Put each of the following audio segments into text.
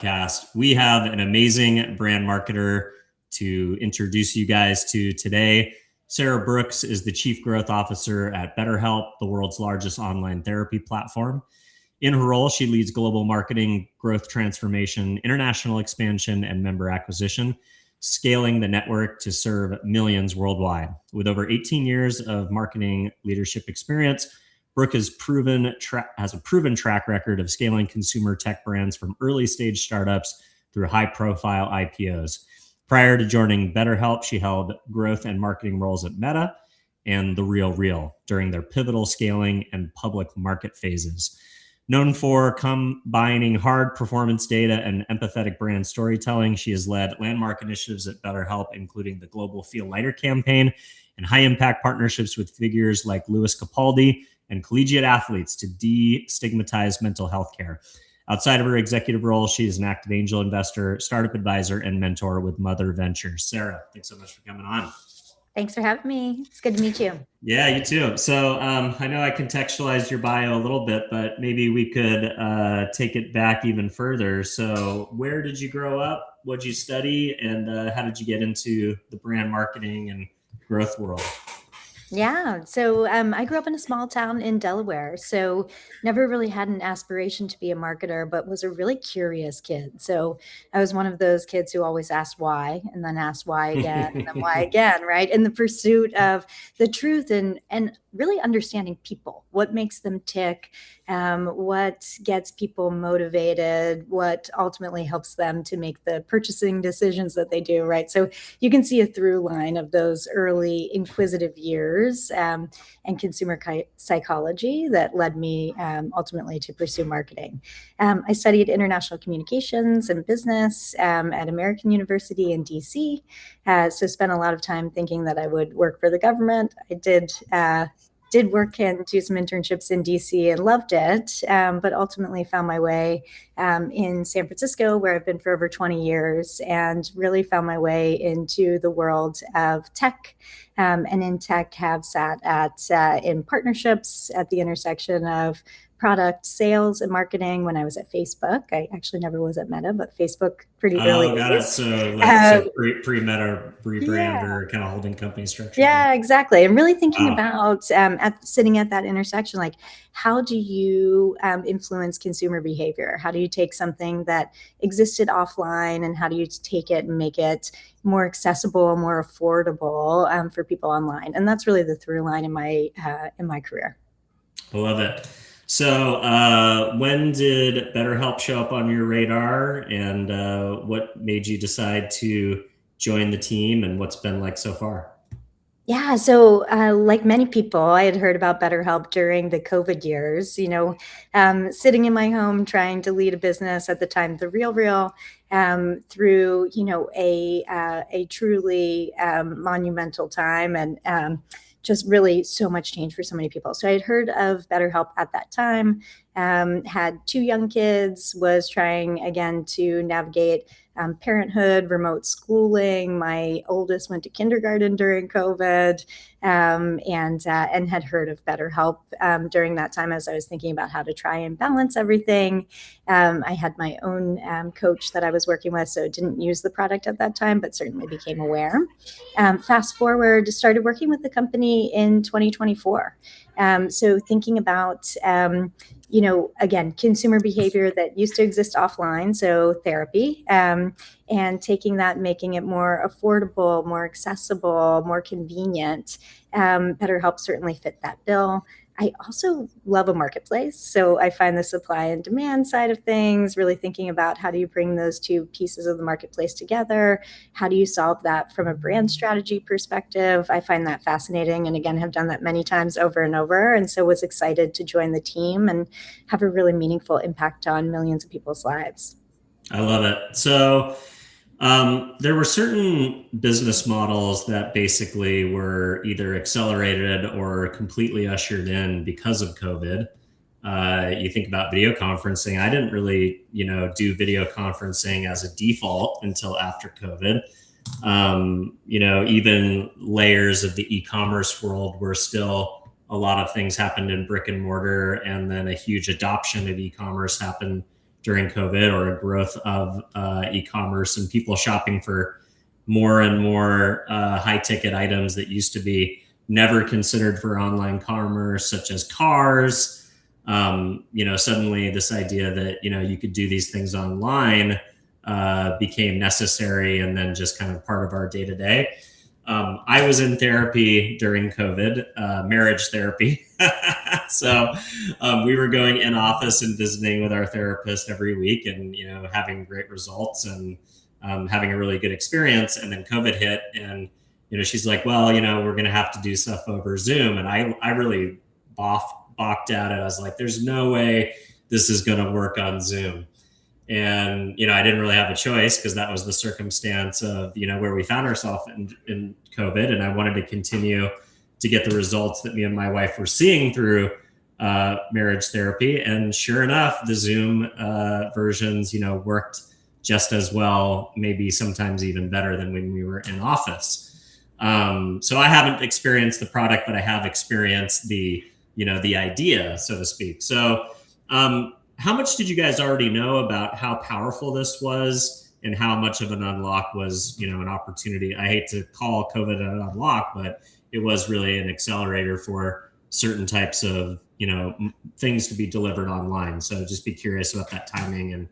Podcast. We have an amazing brand marketer to introduce you guys to today. Sara Brooks is the Chief Growth Officer at BetterHelp, the world's largest online therapy platform. In her role, she leads global marketing, growth transformation, international expansion, and member acquisition, scaling the network to serve millions worldwide. With over 18 years of marketing leadership experience, Brooke has a proven track record of scaling consumer tech brands from early stage startups through high-profile IPOs. Prior to joining BetterHelp, she held growth and marketing roles at Meta and The RealReal during their pivotal scaling and public market phases. Known for combining hard performance data and empathetic brand storytelling, she has led landmark initiatives at BetterHelp, including the global Feel Lighter campaign and high-impact partnerships with figures like Lewis Capaldi and collegiate athletes to destigmatize mental health care. Outside of her executive role, she is an active angel investor, startup advisor, and mentor with Mother Ventures. Sara, thanks so much for coming on. Thanks for having me. It's good to meet you. Yeah, you too. So I know I contextualized your bio a little bit, but maybe we could take it back even further. So where did you grow up? What did you study? And how did you get into the brand marketing and growth world? Yeah. So I grew up in a small town in Delaware. So never really had an aspiration to be a marketer, but was a really curious kid. So I was one of those kids who always asked why and then asked why again and then why again, right? In the pursuit of the truth and really understanding people, what makes them tick, what gets people motivated, what ultimately helps them to make the purchasing decisions that they do, right? So you can see a through line of those early inquisitive years and consumer psychology that led me ultimately to pursue marketing. I studied international communications and business at American University in DC. So spent a lot of time thinking that I would work for the government. I did work and do some internships in DC and loved it, but ultimately found my way in San Francisco, where I've been for over 20 years, and really found my way into the world of tech. And in tech have sat in partnerships at the intersection of product sales and marketing when I was at Facebook. I actually never was at Meta, but Facebook pretty early. Oh, got it. So pre-Meta rebrand or kind of holding company structure. Yeah, exactly. And really thinking about sitting at that intersection, like how do you influence consumer behavior? How do you take something that existed offline and how do you take it and make it more accessible, more affordable for people online? And that's really the through line in my career. I love it. So when did BetterHelp show up on your radar, and what made you decide to join the team, and what's been like so far? Yeah, so like many people, I had heard about BetterHelp during the COVID years, sitting in my home trying to lead a business at the time, The RealReal, through, a truly monumental time and just really so much change for so many people. So I had heard of BetterHelp at that time, had 2 young kids, was trying again to navigate parenthood, remote schooling. My oldest went to kindergarten during COVID, and had heard of BetterHelp during that time as I was thinking about how to try and balance everything. I had my own coach that I was working with, so didn't use the product at that time, but certainly became aware. Fast forward, started working with the company in 2024. So thinking about again, consumer behavior that used to exist offline, so therapy, and taking that, making it more affordable, more accessible, more convenient. BetterHelp certainly fit that bill. I also love a marketplace. So I find the supply and demand side of things, really thinking about how do you bring those two pieces of the marketplace together? How do you solve that from a brand strategy perspective? I find that fascinating, and again, have done that many times over and over. And so was excited to join the team and have a really meaningful impact on millions of people's lives. I love it. So there were certain business models that basically were either accelerated or completely ushered in because of COVID. You think about video conferencing. I didn't really, do video conferencing as a default until after COVID. Even layers of the e-commerce world were still a lot of things happened in brick and mortar, and then a huge adoption of e-commerce happened during COVID, or a growth of e-commerce and people shopping for more and more high ticket items that used to be never considered for online commerce, such as cars. Suddenly this idea that, you could do these things online became necessary, and then just kind of part of our day to day. I was in therapy during COVID, marriage therapy. So we were going in office and visiting with our therapist every week, and, having great results and having a really good experience. And then COVID hit, and, she's like, well, we're going to have to do stuff over Zoom. And I really balked at it. I was like, there's no way this is going to work on Zoom. And, I didn't really have a choice, because that was the circumstance of, where we found ourselves in COVID. And I wanted to continue to get the results that me and my wife were seeing through marriage therapy. And sure enough, the Zoom versions, worked just as well, maybe sometimes even better than when we were in office. So I haven't experienced the product, but I have experienced the idea, so to speak. So how much did you guys already know about how powerful this was, and how much of an unlock was, an opportunity? I hate to call COVID an unlock, but it was really an accelerator for certain types of, things to be delivered online. So just be curious about that timing, and,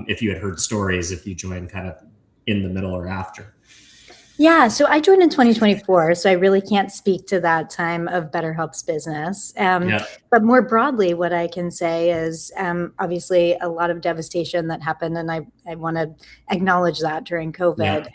if you had heard stories, if you joined kind of in the middle or after. Yeah, so I joined in 2024, so I really can't speak to that time of BetterHelp's business. But more broadly, what I can say is obviously a lot of devastation that happened, and I want to acknowledge that during COVID.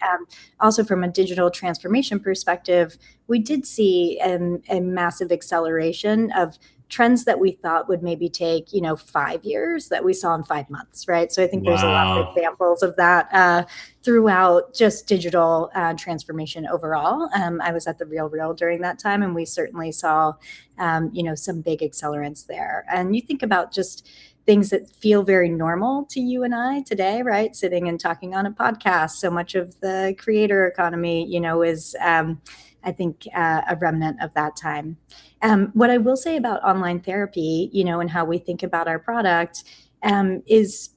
Also, from a digital transformation perspective, we did see a massive acceleration of trends that we thought would maybe take, 5 years, that we saw in 5 months, right? So I think there's a lot of examples of that throughout just digital transformation overall. I was at the Real during that time, and we certainly saw, some big accelerants there. And you think about just things that feel very normal to you and I today, right? Sitting and talking on a podcast. So much of the creator economy, is, I think, a remnant of that time. What I will say about online therapy, and how we think about our product is,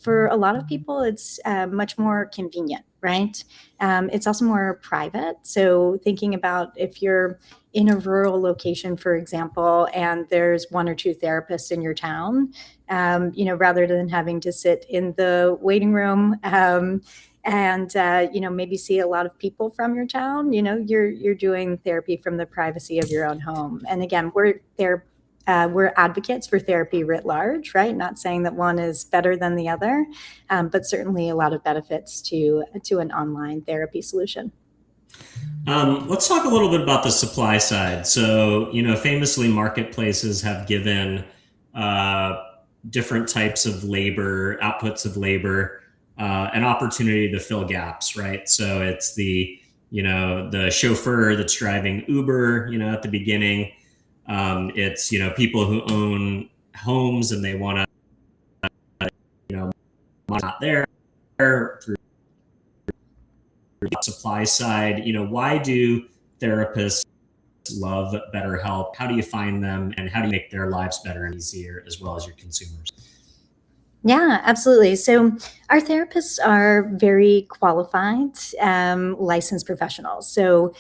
for a lot of people, it's much more convenient, right? It's also more private. So thinking about if you're in a rural location, for example, and there's 1 or 2 therapists in your town, rather than having to sit in the waiting room and maybe see a lot of people from your town, you're doing therapy from the privacy of your own home. And again, we're advocates for therapy writ large, right? Not saying that one is better than the other, but certainly a lot of benefits to an online therapy solution. Let's talk a little bit about the supply side. So, famously, marketplaces have given different types of labor, outputs of labor, an opportunity to fill gaps, right? So it's the chauffeur that's driving Uber, at the beginning. It's, people who own homes and they want to, not there through the supply side. Why do therapists love BetterHelp? How do you find them, and how do you make their lives better and easier, as well as your consumers? Yeah, absolutely. So our therapists are very qualified, licensed professionals. So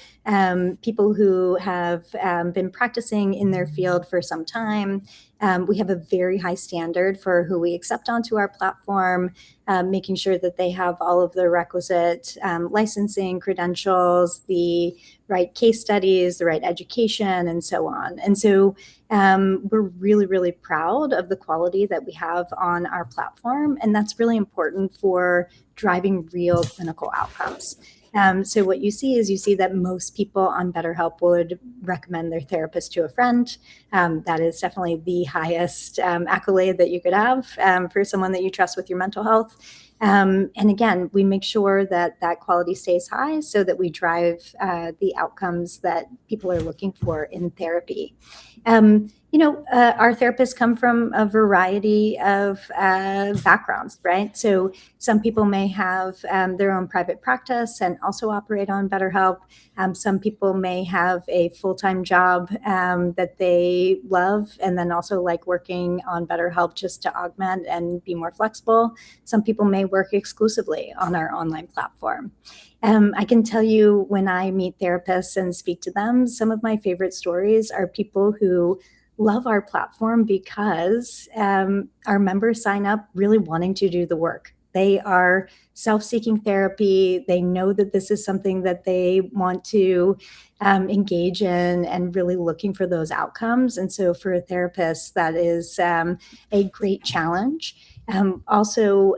people who have been practicing in their field for some time. We have a very high standard for who we accept onto our platform, making sure that they have all of the requisite licensing credentials, the right case studies, the right education, and so on. And so we're really, really proud of the quality that we have on our platform. And that's really important for driving real clinical outcomes. So what you see that most people on BetterHelp would recommend their therapist to a friend. That is definitely the highest accolade that you could have for someone that you trust with your mental health. And again, we make sure that that quality stays high so that we drive the outcomes that people are looking for in therapy. Our therapists come from a variety of backgrounds, right? So some people may have their own private practice and also operate on BetterHelp. Some people may have a full-time job that they love and then also like working on BetterHelp just to augment and be more flexible. Some people may work exclusively on our online platform. I can tell you when I meet therapists and speak to them, some of my favorite stories are people who love our platform because our members sign up really wanting to do the work. They are self-seeking therapy. They know that this is something that they want to engage in and really looking for those outcomes. And so for a therapist, that is a great challenge. Also,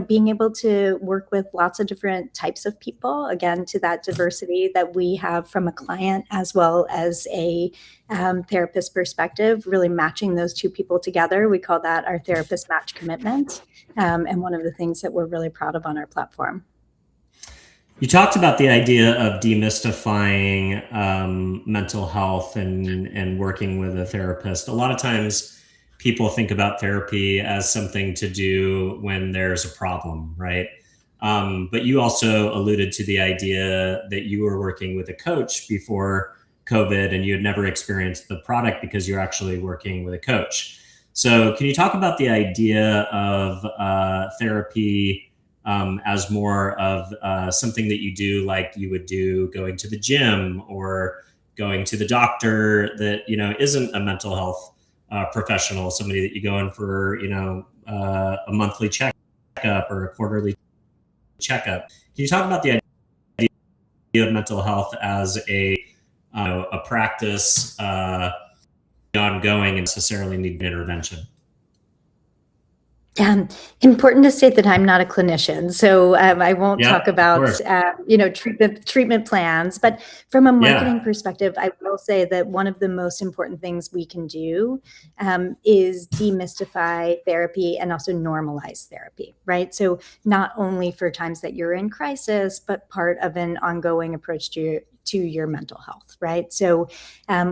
being able to work with lots of different types of people, again, to that diversity that we have from a client as well as a therapist perspective, really matching those two people together. We call that our therapist match commitment, and one of the things that we're really proud of on our platform. You talked about the idea of demystifying mental health and working with a therapist. A lot of times people think about therapy as something to do when there's a problem, right? But you also alluded to the idea that you were working with a coach before COVID and you had never experienced the product because you're actually working with a coach. So can you talk about the idea of therapy as more of something that you do like you would do going to the gym or going to the doctor that, isn't a mental health professional, somebody that you go in for, a monthly checkup or a quarterly checkup. Can you talk about the idea of mental health as a practice ongoing and necessarily need intervention? Important to state that I'm not a clinician, so I won't talk about treatment plans. But from a marketing perspective, I will say that one of the most important things we can do is demystify therapy and also normalize therapy, right? So not only for times that you're in crisis, but part of an ongoing approach to your mental health, right? So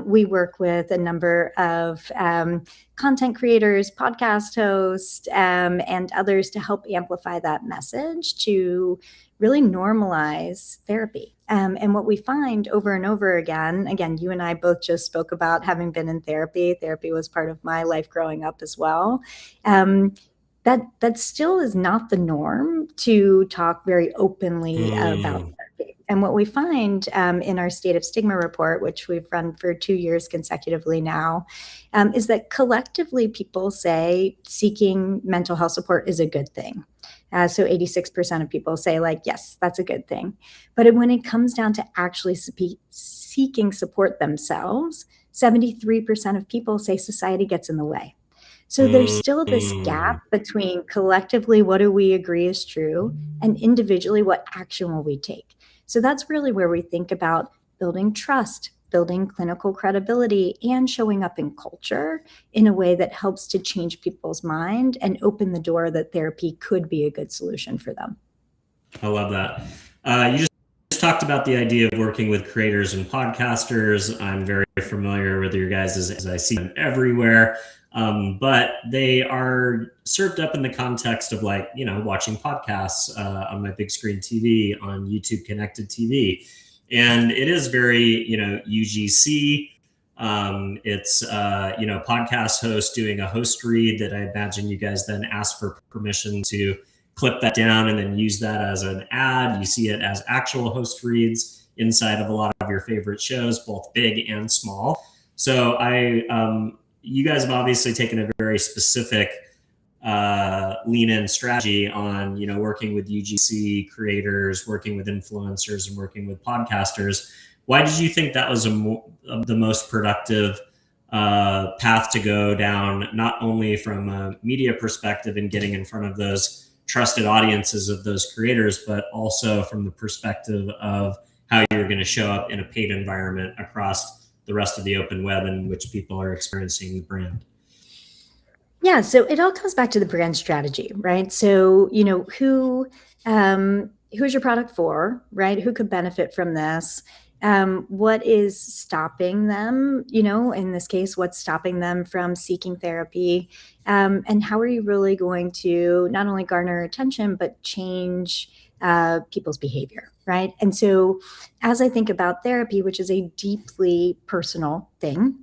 we work with a number of content creators, podcast hosts, and others to help amplify that message to really normalize therapy. And what we find over and over again, you and I both just spoke about having been in therapy. Therapy was part of my life growing up as well. That still is not the norm to talk very openly about therapy. And what we find in our State of Stigma report, which we've run for 2 years consecutively now, is that collectively people say seeking mental health support is a good thing. So 86% of people say yes, that's a good thing. But when it comes down to actually seeking support themselves, 73% of people say society gets in the way. So there's still this gap between collectively, what do we agree is true, and individually, what action will we take? So that's really where we think about building trust, building clinical credibility, and showing up in culture in a way that helps to change people's mind and open the door that therapy could be a good solution for them. I love that. You just talked about the idea of working with creators and podcasters. I'm very familiar with your guys as I see them everywhere. But they are served up in the context of watching podcasts on my big screen TV, on YouTube connected TV. And it is very, UGC. It's, podcast host doing a host read that I imagine you guys then ask for permission to clip that down and then use that as an ad. You see it as actual host reads inside of a lot of your favorite shows, both big and small. So you guys have obviously taken a very specific lean-in strategy on, working with UGC creators, working with influencers, and working with podcasters. Why did you think that was the most productive path to go down, not only from a media perspective and getting in front of those trusted audiences of those creators, but also from the perspective of how you're going to show up in a paid environment across the rest of the open web in which people are experiencing the brand? Yeah, so it all comes back to the brand strategy, right? So, who's your product for, right? Who could benefit from this? What is stopping them? In this case, what's stopping them from seeking therapy? And how are you really going to not only garner attention but change people's behavior, right? And so, as I think about therapy, which is a deeply personal thing,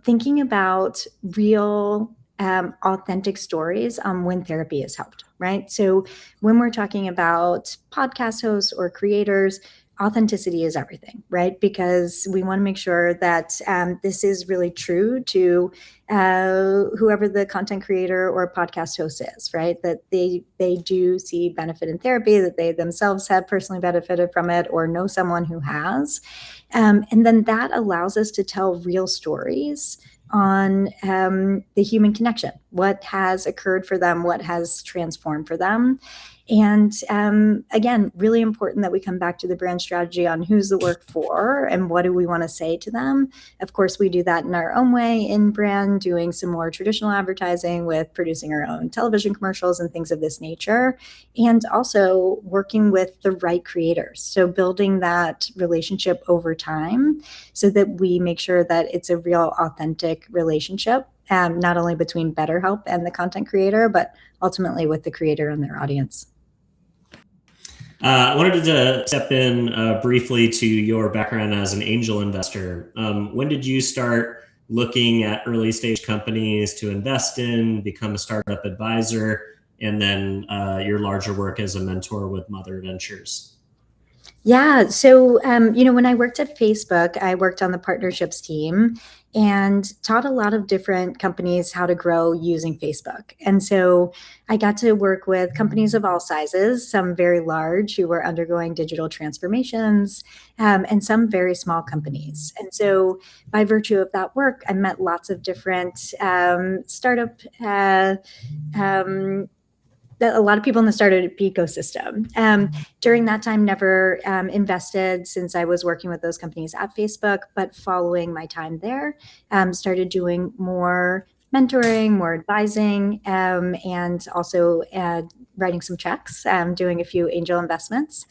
thinking about real authentic stories on when therapy has helped, right? So when we're talking about podcast hosts or creators, authenticity is everything, right? Because we want to make sure that this is really true to whoever the content creator or podcast host is, right? That they do see benefit in therapy, that they themselves have personally benefited from it or know someone who has. And then that allows us to tell real stories on the human connection, what has occurred for them, what has transformed for them. And again, really important that we come back to the brand strategy on who's the work for and what do we want to say to them. Of course, we do that in our own way in brand, doing some more traditional advertising with producing our own television commercials and things of this nature, and also working with the right creators. So building that relationship over time so that we make sure that it's a real authentic relationship, not only between BetterHelp and the content creator, but ultimately with the creator and their audience. I wanted to step in briefly to your background as an angel investor. When did you start looking at early stage companies to invest in, become a startup advisor, and then your larger work as a mentor with Mother Ventures? Yeah. So, when I worked at Facebook, I worked on the partnerships team and taught a lot of different companies how to grow using Facebook. And so I got to work with companies of all sizes, some very large who were undergoing digital transformations, and some very small companies. And so by virtue of that work, I met lots of different startup that a lot of people in the startup ecosystem. During that time, never invested since I was working with those companies at Facebook, but following my time there, started doing more mentoring, more advising, and also writing some checks, doing a few angel investments.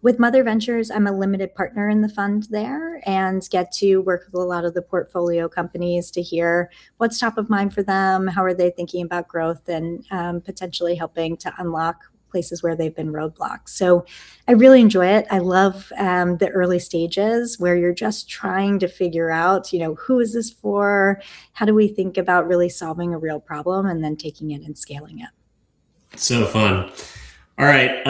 With Mother Ventures, I'm a limited partner in the fund there and get to work with a lot of the portfolio companies to hear what's top of mind for them, how are they thinking about growth, and potentially helping to unlock places where they've been roadblocks. So I really enjoy it. I love the early stages where you're just trying to figure out, who is this for? How do we think about really solving a real problem and then taking it and scaling it? So fun. All right,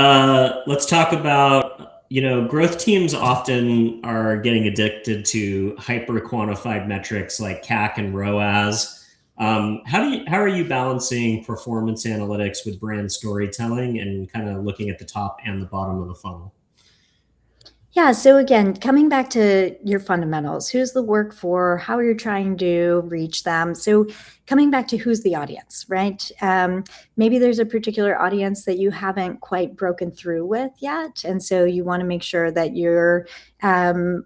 let's talk about, growth teams often are getting addicted to hyper quantified metrics like CAC and ROAS. How are you balancing performance analytics with brand storytelling and kind of looking at the top and the bottom of the funnel? Yeah. So again, coming back to your fundamentals, who's the work for? How are you trying to reach them? So coming back to who's the audience, right? Maybe there's a particular audience that you haven't quite broken through with yet. And so you want to make sure that you're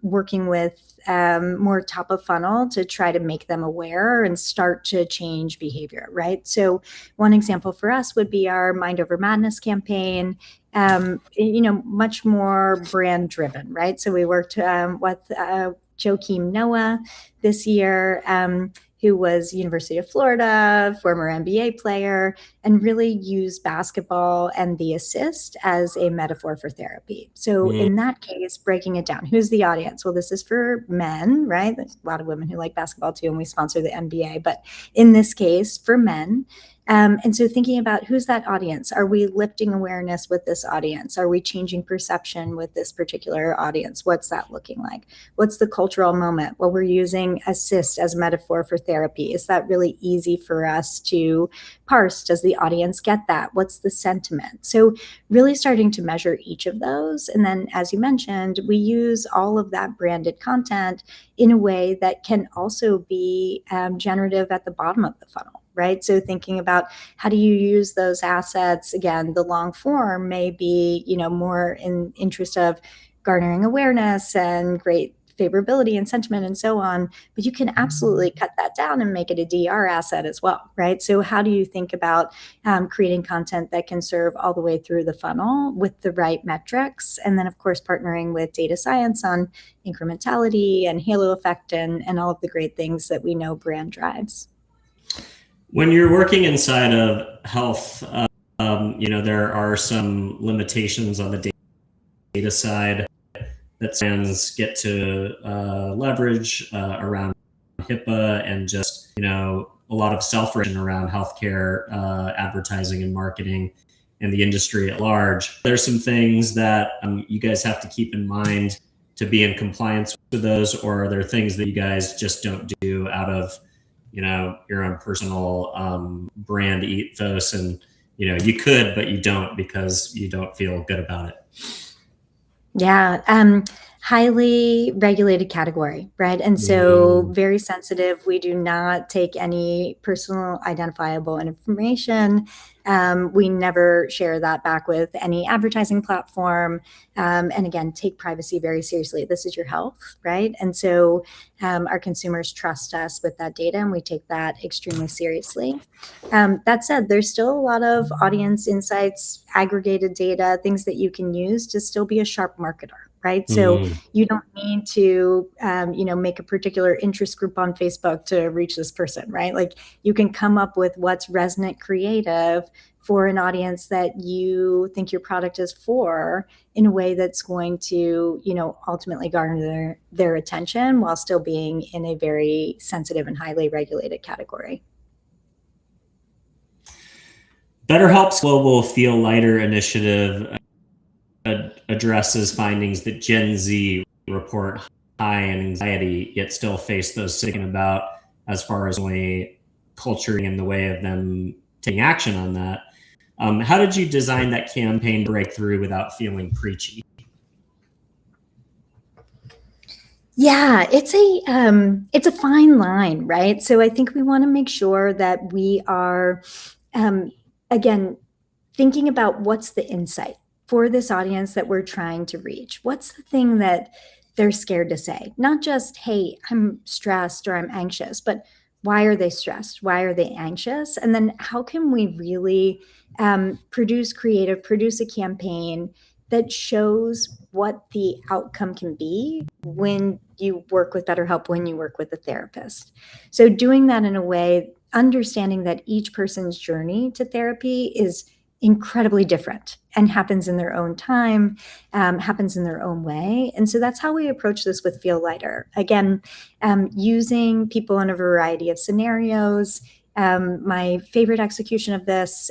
working with more top of funnel to try to make them aware and start to change behavior, right? So one example for us would be our Mind Over Madness campaign. Much more brand driven, right? So we worked with Joakim Noah this year, who was University of Florida, former NBA player, and really used basketball and the assist as a metaphor for therapy. So in that case, breaking it down, who's the audience? Well, this is for men, right? There's a lot of women who like basketball too, and we sponsor the NBA, but in this case, for men. And so thinking about who's that audience? Are we lifting awareness with this audience? Are we changing perception with this particular audience? What's that looking like? What's the cultural moment? Well, we're using assist as a metaphor for therapy. Is that really easy for us to parse? Does the audience get that? What's the sentiment? So really starting to measure each of those. And then, as you mentioned, we use all of that branded content in a way that can also be generative at the bottom of the funnel. Right. So thinking about how do you use those assets? Again, the long form may be, more in interest of garnering awareness and great favorability and sentiment and so on, but you can absolutely cut that down and make it a DR asset as well, right? So how do you think about creating content that can serve all the way through the funnel with the right metrics? And then, of course, partnering with data science on incrementality and halo effect and all of the great things that we know brand drives. When you're working inside of health, there are some limitations on the data side that brands get to leverage around HIPAA and just, a lot of self-regulation around healthcare advertising and marketing and the industry at large. There's some things that you guys have to keep in mind to be in compliance with those, or are there things that you guys just don't do out of, your own personal brand ethos and, you could, but you don't because you don't feel good about it? Yeah. Highly regulated category, right? And so very sensitive. We do not take any personal identifiable information. We never share that back with any advertising platform. And again, take privacy very seriously. This is your health, right? And so our consumers trust us with that data, and we take that extremely seriously. That said, there's still a lot of audience insights, aggregated data, things that you can use to still be a sharp marketer. Right. So you don't need to, make a particular interest group on Facebook to reach this person. Right. Like you can come up with what's resonant creative for an audience that you think your product is for in a way that's going to, ultimately garner their attention while still being in a very sensitive and highly regulated category. BetterHelp's Global Feel Lighter initiative addresses findings that Gen Z report high anxiety, yet still face those thinking about as far as culture in the way of them taking action on that. How did you design that campaign to break through without feeling preachy? Yeah, it's a fine line, right? So I think we want to make sure that we are, again, thinking about what's the insight for this audience that we're trying to reach. What's the thing that they're scared to say? Not just, hey, I'm stressed or I'm anxious, but why are they stressed? Why are they anxious? And then how can we really produce a campaign that shows what the outcome can be when you work with BetterHelp, when you work with a therapist. So doing that in a way, understanding that each person's journey to therapy is incredibly different and happens in their own time, happens in their own way. And so that's how we approach this with Feel Lighter. Again, using people in a variety of scenarios. My favorite execution of this,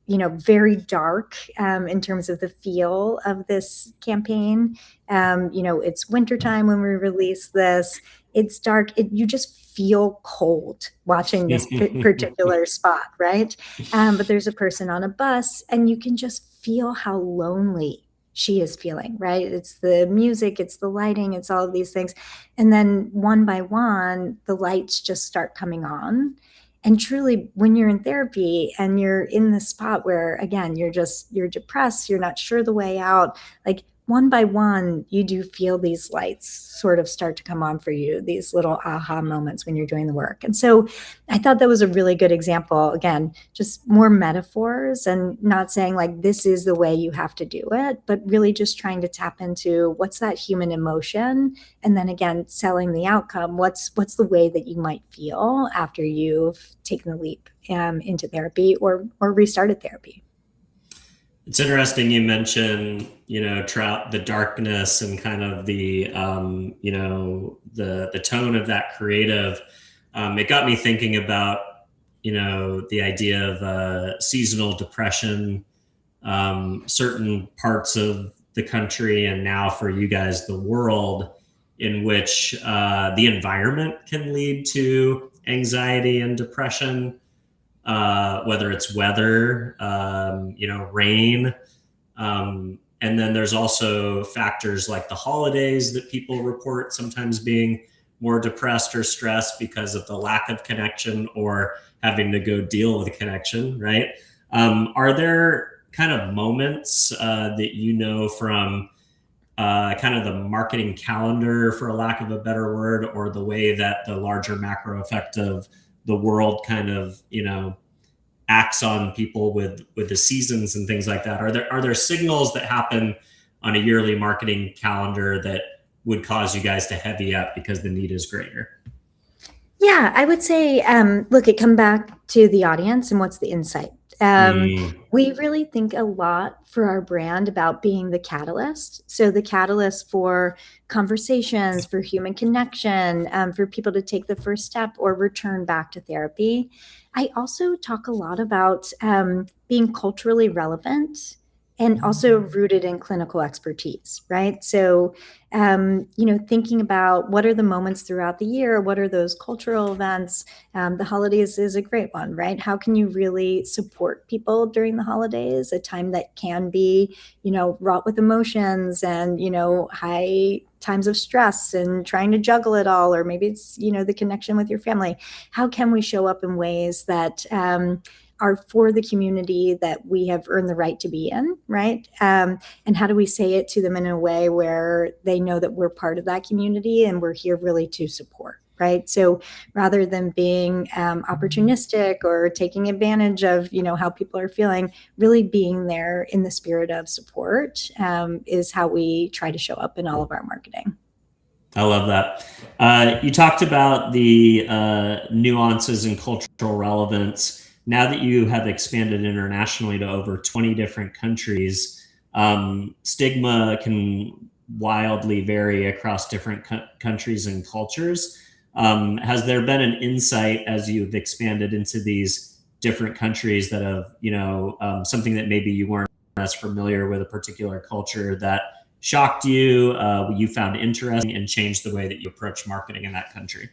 very dark in terms of the feel of this campaign. It's wintertime when we release this. It's dark. You just feel cold watching this particular spot, right? But there's a person on a bus, and you can just feel how lonely she is feeling, right? It's the music, it's the lighting, it's all of these things. And then one by one, the lights just start coming on. And truly, when you're in therapy and you're in the spot where, again, you're depressed, you're not sure the way out, like one by one, you do feel these lights sort of start to come on for you, these little aha moments when you're doing the work. And so I thought that was a really good example. Again, just more metaphors and not saying like, this is the way you have to do it, but really just trying to tap into what's that human emotion. And then again, selling the outcome. What's the way that you might feel after you've taken the leap into therapy or restarted therapy? It's interesting you mentioned, the darkness and kind of the, the tone of that creative. It got me thinking about, the idea of seasonal depression, certain parts of the country, and now for you guys, the world, in which the environment can lead to anxiety and depression. Whether it's weather, rain. And then there's also factors like the holidays that people report sometimes being more depressed or stressed because of the lack of connection or having to go deal with connection, right? Are there kind of moments that from kind of the marketing calendar, for a lack of a better word, or the way that the larger macro effect of the world kind of, acts on people with the seasons and things like that? Are there signals that happen on a yearly marketing calendar that would cause you guys to heavy up because the need is greater? Yeah, I would say, look, it come back to the audience and what's the insight. We really think a lot for our brand about being the catalyst. So the catalyst for conversations, for human connection, for people to take the first step or return back to therapy. I also talk a lot about being culturally relevant and also rooted in clinical expertise, right? So thinking about what are the moments throughout the year, what are those cultural events. The holidays is a great one, right? How can you really support people during the holidays, a time that can be, wrought with emotions and, high times of stress and trying to juggle it all, or maybe it's, the connection with your family. How can we show up in ways that are for the community that we have earned the right to be in, right? And how do we say it to them in a way where they know that we're part of that community and we're here really to support, right? So rather than being opportunistic or taking advantage of, how people are feeling, really being there in the spirit of support is how we try to show up in all of our marketing. I love that. You talked about the nuances and cultural relevance. Now that you have expanded internationally to over 20 different countries, stigma can wildly vary across different countries and cultures. Has there been an insight as you've expanded into these different countries that have, something that maybe you weren't as familiar with a particular culture that shocked you, you found interesting, and changed the way that you approach marketing in that country?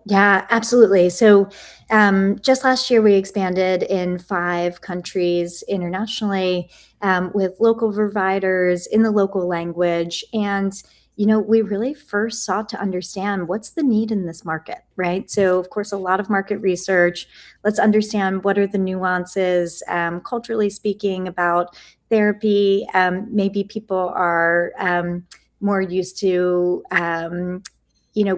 Yeah, absolutely. So just last year, we expanded in 5 countries internationally with local providers in the local language. And, we really first sought to understand what's the need in this market, right? So, of course, a lot of market research. Let's understand what are the nuances, culturally speaking, about therapy. Maybe people are more used to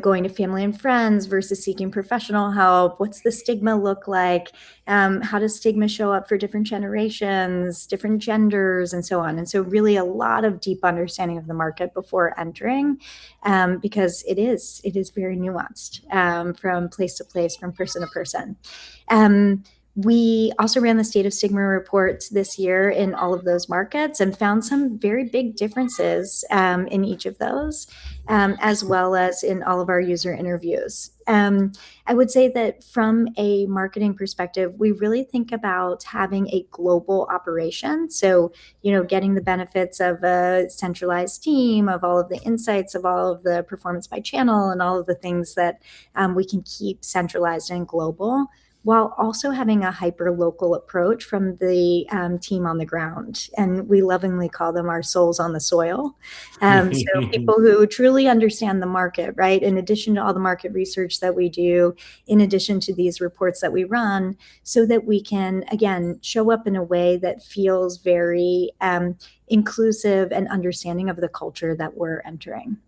going to family and friends versus seeking professional help. What's the stigma look like? How does stigma show up for different generations, different genders, and so on? And so really a lot of deep understanding of the market before entering, because it is very nuanced from place to place, from person to person. We also ran the State of Stigma report this year in all of those markets and found some very big differences in each of those, as well as in all of our user interviews. I would say that from a marketing perspective, we really think about having a global operation. So, getting the benefits of a centralized team, of all of the insights, of all of the performance by channel, and all of the things that we can keep centralized and global, while also having a hyper-local approach from the team on the ground. And we lovingly call them our souls on the soil. So people who truly understand the market, right? In addition to all the market research that we do, in addition to these reports that we run, so that we can, again, show up in a way that feels very inclusive and understanding of the culture that we're entering.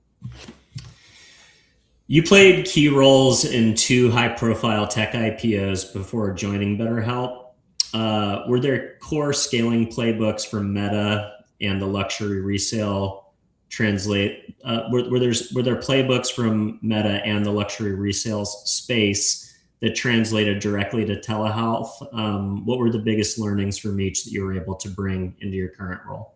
You played key roles in 2 high-profile tech IPOs before joining BetterHelp. Were there core scaling playbooks from Meta and the luxury resale translate? Were there playbooks from Meta and the luxury resale space that translated directly to telehealth? What were the biggest learnings from each that you were able to bring into your current role?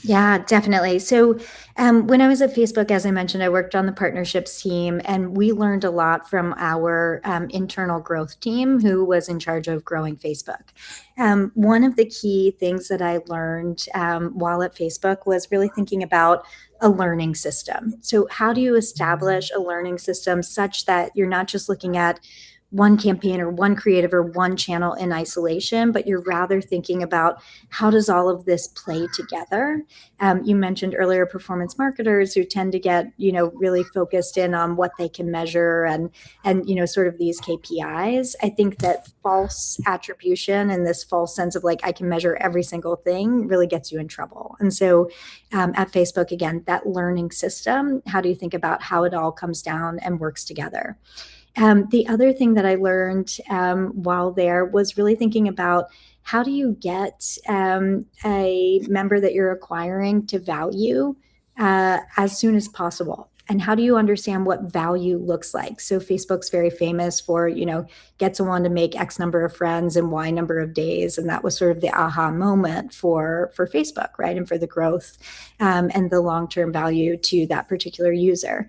Yeah, definitely. So when I was at Facebook, as I mentioned, I worked on the partnerships team, and we learned a lot from our internal growth team who was in charge of growing Facebook. One of the key things that I learned while at Facebook was really thinking about a learning system. So how do you establish a learning system such that you're not just looking at one campaign or one creative or one channel in isolation, but you're rather thinking about how does all of this play together. You mentioned earlier performance marketers who tend to get, really focused in on what they can measure and sort of these KPIs. I think that false attribution and this false sense of like, I can measure every single thing really gets you in trouble. And so at Facebook, again, that learning system, how do you think about how it all comes down and works together? The other thing that I learned while there was really thinking about how do you get a member that you're acquiring to value as soon as possible? And how do you understand what value looks like? So Facebook's very famous for, get someone to make X number of friends in Y number of days. And that was sort of the aha moment for Facebook, right? And for the growth and the long-term value to that particular user.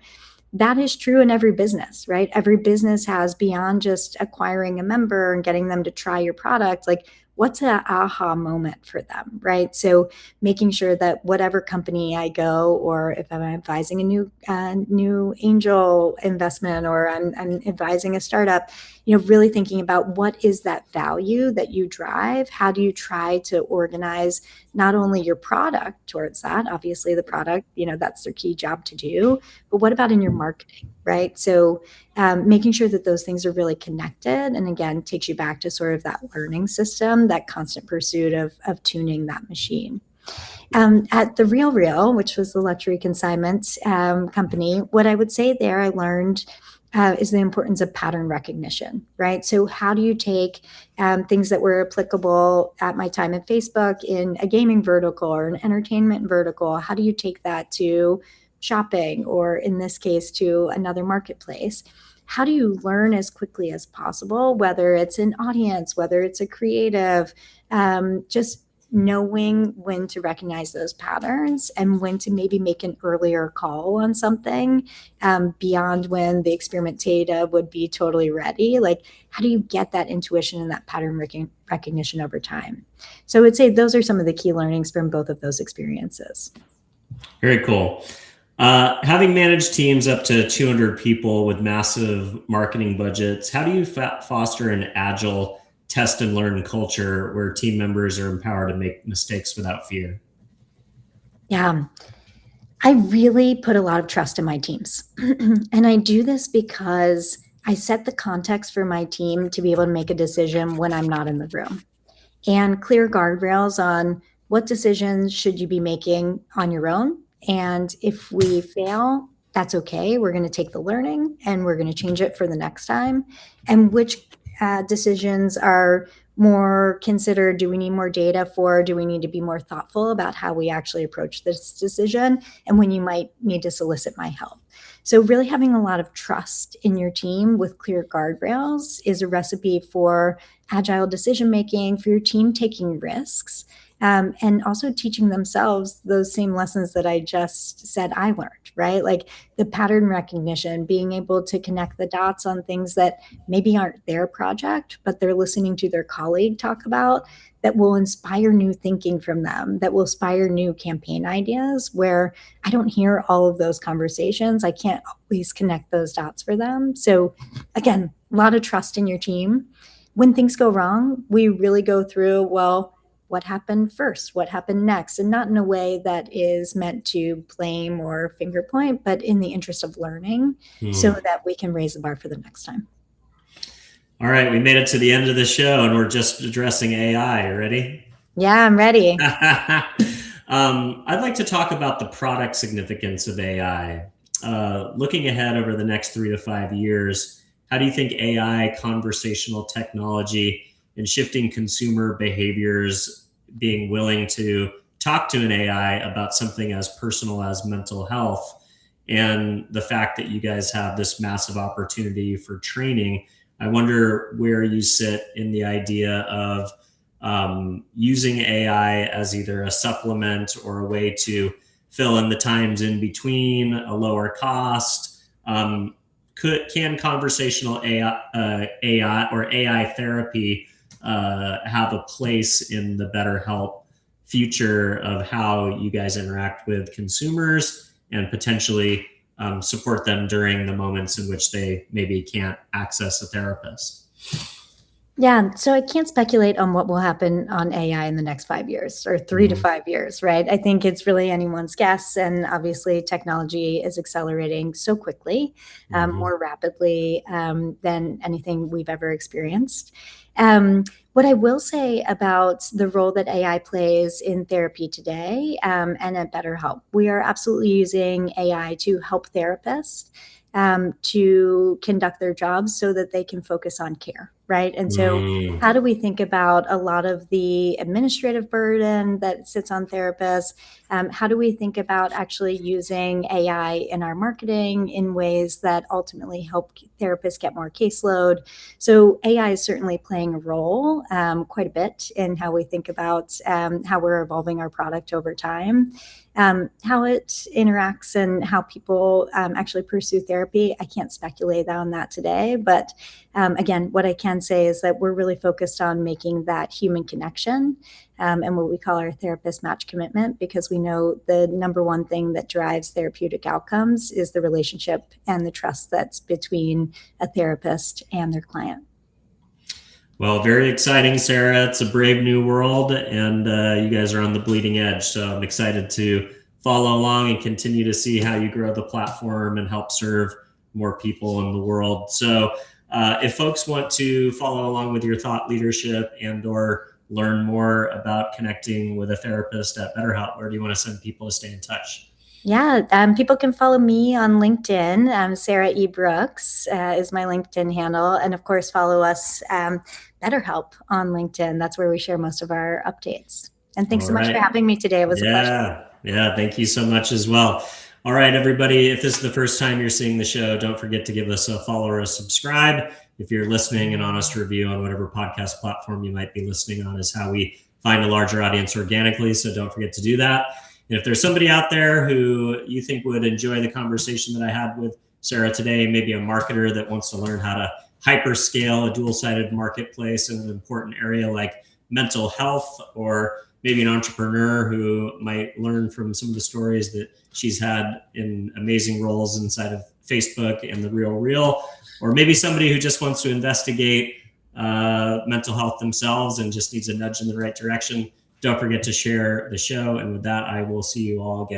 That is true in every business, right? Every business has, beyond just acquiring a member and getting them to try your product, like what's an aha moment for them, right? So making sure that whatever company I go, or if I'm advising a new angel investment, or I'm advising a startup, really thinking about what is that value that you drive? How do you try to organize not only your product towards that? Obviously the product, that's their key job to do, but what about in your marketing, right? So making sure that those things are really connected, and again, takes you back to sort of that learning system, that constant pursuit of tuning that machine. At The RealReal, which was the luxury consignment company, what I would say there I learned is the importance of pattern recognition, right? So how do you take things that were applicable at my time at Facebook in a gaming vertical or an entertainment vertical? How do you take that to shopping, or in this case, to another marketplace? How do you learn as quickly as possible, whether it's an audience, whether it's a creative, just knowing when to recognize those patterns and when to maybe make an earlier call on something beyond when the experiment data would be totally ready. Like, how do you get that intuition and that pattern recognition over time? So I would say those are some of the key learnings from both of those experiences. Very cool. Having managed teams up to 200 people with massive marketing budgets, how do you foster an agile test and learn culture where team members are empowered to make mistakes without fear? Yeah, I really put a lot of trust in my teams. And I do this because I set the context for my team to be able to make a decision when I'm not in the room, and clear guardrails on what decisions should you be making on your own. And if we fail, that's okay. We're going to take the learning and we're going to change it for the next time. And which decisions are more considered, do we need more data for, do we need to be more thoughtful about how we actually approach this decision, and when you might need to solicit my help. So really having a lot of trust in your team with clear guardrails is a recipe for agile decision making, for your team taking risks, and also teaching themselves those same lessons that I just said I learned, right? Like the pattern recognition, being able to connect the dots on things that maybe aren't their project, but they're listening to their colleague talk about, that will inspire new thinking from them, that will inspire new campaign ideas where I don't hear all of those conversations. I can't always connect those dots for them. So again, a lot of trust in your team. When things go wrong, we really go through, well, what happened first? What happened next? And not in a way that is meant to blame or finger point, but in the interest of learning so that we can raise the bar for the next time. All right, we made it to the end of the show and we're just addressing AI. You ready? Yeah, I'm ready. I'd like to talk about the product significance of AI. Looking ahead over the next 3 to 5 years, how do you think AI, conversational technology, and shifting consumer behaviors, being willing to talk to an AI about something as personal as mental health, and the fact that you guys have this massive opportunity for training, I wonder where you sit in the idea of using AI as either a supplement or a way to fill in the times in between, a lower cost. Can conversational AI or AI therapy have a place in the BetterHelp future of how you guys interact with consumers and potentially support them during the moments in which they maybe can't access a therapist. Yeah, so I can't speculate on what will happen on AI in the next 5 years or 3 to 5 years, right? I think it's really anyone's guess, and obviously technology is accelerating so quickly, more rapidly than anything we've ever experienced. What I will say about the role that AI plays in therapy today and at BetterHelp, we are absolutely using AI to help therapists to conduct their jobs so that they can focus on care, right? And so, how do we think about a lot of the administrative burden that sits on therapists? How do we think about actually using AI in our marketing in ways that ultimately help therapists get more caseload? So, AI is certainly playing a role quite a bit in how we think about how we're evolving our product over time. How it interacts and how people actually pursue therapy, I can't speculate on that today. But again, what I can say is that we're really focused on making that human connection and what we call our therapist match commitment, because we know the number one thing that drives therapeutic outcomes is the relationship and the trust that's between a therapist and their client. Well, very exciting, Sara. It's a brave new world, and you guys are on the bleeding edge. So I'm excited to follow along and continue to see how you grow the platform and help serve more people in the world. So if folks want to follow along with your thought leadership and or learn more about connecting with a therapist at BetterHelp, where do you want to send people to stay in touch? Yeah, people can follow me on LinkedIn. Sara E. Brooks is my LinkedIn handle. And of course, follow us, BetterHelp on LinkedIn. That's where we share most of our updates. And thanks so much for having me today. It was a pleasure. Yeah, thank you so much as well. All right, everybody, if this is the first time you're seeing the show, don't forget to give us a follow or a subscribe. If you're listening, an honest review on whatever podcast platform you might be listening on is how we find a larger audience organically. So don't forget to do that. And if there's somebody out there who you think would enjoy the conversation that I had with Sara today, maybe a marketer that wants to learn how to hyperscale a dual-sided marketplace in an important area like mental health, or maybe an entrepreneur who might learn from some of the stories that she's had in amazing roles inside of Facebook and the Real, or maybe somebody who just wants to investigate mental health themselves and just needs a nudge in the right direction, don't forget to share the show. And with that, I will see you all again.